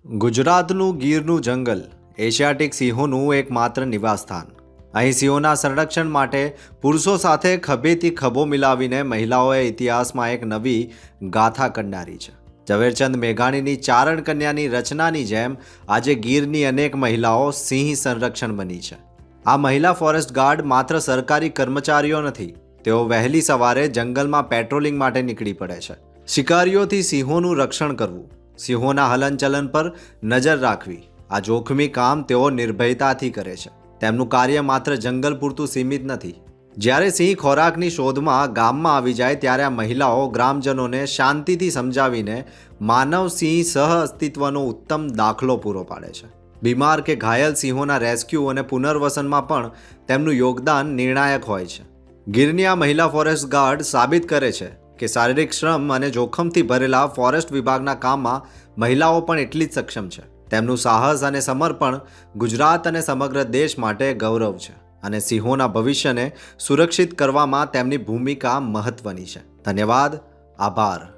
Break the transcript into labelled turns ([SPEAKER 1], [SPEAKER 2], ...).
[SPEAKER 1] ગુજરાતનું ગીરનું જંગલ એશિયાટિક સિંહોનું એકમાત્ર નિવાસસ્થાન. અહીં સિંહોના સંરક્ષણ માટે પુરુષો સાથે ખભેથી ખભો મિલાવીને મહિલાઓએ ઇતિહાસમાં એક નવી ગાથા કંડારી છે. ઝવેરચંદ મેઘાણીની ચારણ કન્યાની રચનાની જેમ આજે ગીરની અનેક મહિલાઓ સિંહ સંરક્ષણ બની છે. આ મહિલા ફોરેસ્ટ ગાર્ડ માત્ર સરકારી કર્મચારીઓ નથી, તેઓ વહેલી સવારે જંગલમાં પેટ્રોલિંગ માટે નીકળી પડે છે. શિકારીઓથી સિંહોનું રક્ષણ કરવું, સિંહોના હલનચલન પર નજર રાખવી, આ જોખમી કામ તેઓ નિર્ભયતાથી કરે છે. તેમનું કાર્ય માત્ર જંગલ પૂરતું સીમિત નથી. જ્યારે સિંહ ખોરાકની શોધમાં ગામમાં આવી જાય ત્યારે આ મહિલાઓ ગ્રામજનોને શાંતિથી સમજાવીને માનવ સિંહ સહ અસ્તિત્વનો ઉત્તમ દાખલો પૂરો પાડે છે. બીમાર કે ઘાયલ સિંહોના રેસ્ક્યુ અને પુનર્વસનમાં પણ તેમનું યોગદાન નિર્ણાયક હોય છે. ગીરની આ મહિલા ફોરેસ્ટ ગાર્ડ સાબિત કરે છે કે શારીરિક શ્રમ અને જોખમથી ભરેલા ફોરેસ્ટ વિભાગના કામમાં મહિલાઓ પણ એટલી જ સક્ષમ છે. તેમનું સાહસ અને સમર્પણ ગુજરાત અને સમગ્ર દેશ માટે ગૌરવ છે અને સિંહોના ભવિષ્યને સુરક્ષિત કરવામાં તેમની ભૂમિકા મહત્વની છે. ધન્યવાદ. આભાર.